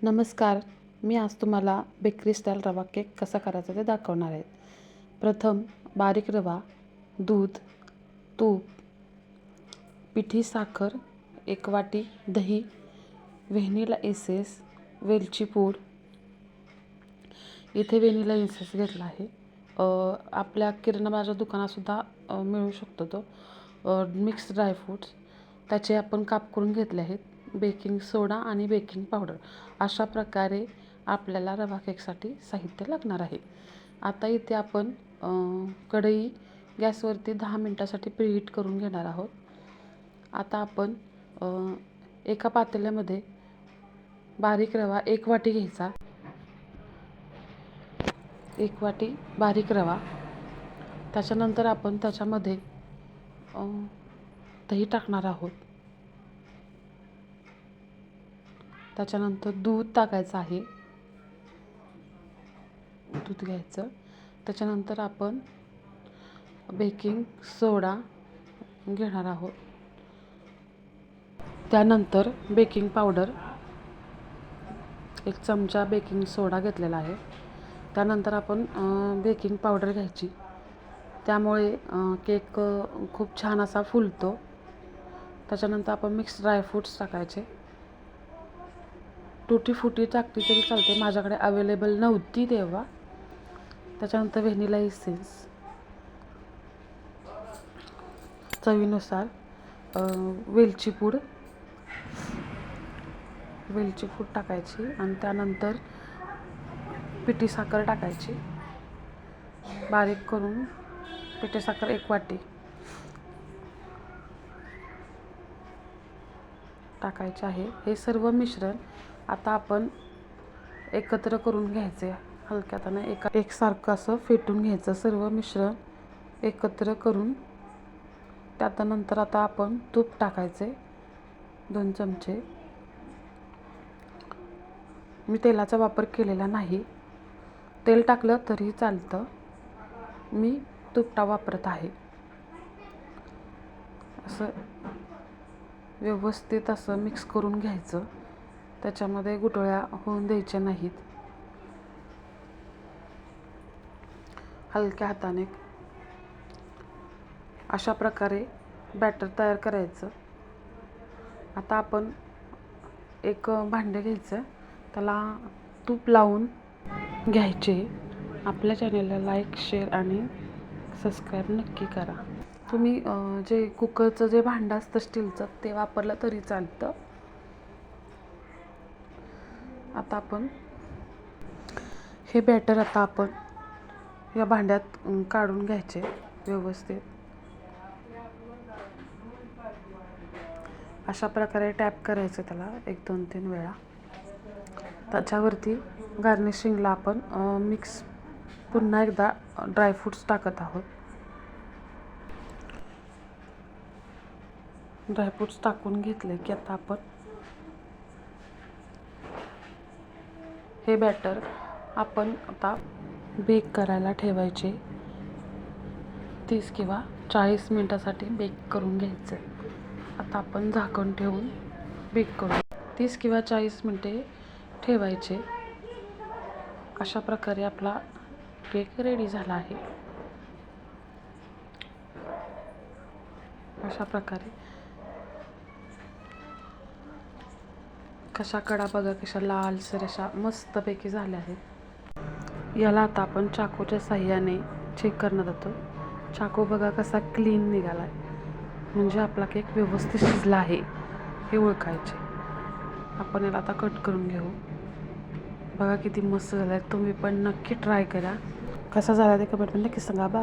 नमस्कार. मी आज तुम्हाला बेकरी स्टाईल रवा केक कसा करायचा ते दाखवणार आहे. प्रथम बारीक रवा, दूध, तूप, पिठी साखर, 1 वाटी दही, व्हॅनिला एसेन्स, वेलची पूड. इथे व्हॅनिला एसेन्स घेतला आहे. आपल्या किराणा मालाच्या दुकानातसुद्धा मिळू शकतो तो. मिक्स ड्रायफ्रूट्स त्याचे आपण काप करून घेतले आहेत. बेकिंग सोडा आणि बेकिंग पावडर. अशा प्रकारे आपल्याला रवा केकसाठी साहित्य लागणार आहे. आता इथे आपण कढई गॅसवरती 10 मिनिटासाठी प्रीहीट करून घेणार आहोत. आता आपण एका पातेल्यामध्ये बारीक रवा 1 वाटी घ्यायचा. 1 वाटी बारीक रवा. त्याच्यानंतर आपण त्याच्यामध्ये दही टाकणार आहोत. त्याच्यानंतर दूध टाकायचं आहे. दूध घ्यायचं. त्याच्यानंतर आपण बेकिंग सोडा घेणार आहोत. त्यानंतर बेकिंग पावडर 1 चमचा बेकिंग सोडा घेतलेला आहे. त्यानंतर आपण बेकिंग पावडर घ्यायची. त्यामुळे केक खूप छान असा फुलतो. त्याच्यानंतर आपण मिक्स ड्रायफ्रूट्स टाकायचे. टुटी फुटी टाकली तरी चालते, माझ्याकडे अवेलेबल नव्हती तेव्हा. त्याच्यानंतर व्हॅनिला एसेन्स, चवीनुसार वेलची पूड टाकायची आणि त्यानंतर पिठी साखर टाकायची. बारीक करून पिठी साखर 1 वाटी टाकायचे आहे. हे सर्व मिश्रण आता आपण एकत्र करून घ्यायचे. हलक्या हाताने एकसारखं असं फेटून घ्यायचं सर्व मिश्रण एकत्र करून. त्यानंतर आता आपण तूप टाकायचे 2 चमचे. मी तेलाचा वापर केलेला नाही. तेल टाकलं तरी चालतं. मी तूप वापरत आहे. असं व्यवस्थित असं मिक्स करून घ्यायचं. त्याच्यामध्ये गुठळ्या होऊन द्यायच्या नाहीत. हलक्या हाताने अशा प्रकारे बॅटर तयार करायचं. आता आपण एक भांडे घ्यायचं. त्याला तूप लावून घ्यायचे. आपल्या चॅनलला लाईक, शेअर आणि सबस्क्राईब नक्की करा. तुम्ही जे कुकरचं जे भांडं असतं स्टीलचं ते वापरलं तरी चालतं. आता आपण हे बॅटर आपण या भांड्यात काढून घ्यायचे व्यवस्थित. अशा प्रकारे टॅप करायचं त्याला 1, 2, 3 वेळा. त्याच्यावरती गार्निशिंगला आपण पुन्हा एकदा ड्रायफ्रूट्स टाकत आहोत. ड्रायफ्रूट्स टाकून घेतले की आता आपण हे बॅटर आपण आता बेक करायला ठेवायचे. 30 किंवा 40 मिनिटासाठी बेक करून घ्यायचं. आता आपण झाकण ठेवून बेक करू. 30 किंवा 40 मिनिटे ठेवायचे. अशा प्रकारे आपला केक रेडी झाला आहे. अशा प्रकारे कशा कडा बघा कशा लालसर अशा मस्तपैकी झाल्या आहेत. याला आता आपण चाकूच्या साह्याने चेक करण्यात येतो. चाकू बघा कसा क्लीन निघाला, म्हणजे आपला केक व्यवस्थित शिजला आहे हे ओळखायचे. आपण याला आता कट करून घेऊ. बघा किती मस्त झाला आहे. तुम्ही पण नक्की ट्राय करा. कसा झाला ते कमेंटमध्ये नक्की सांगा.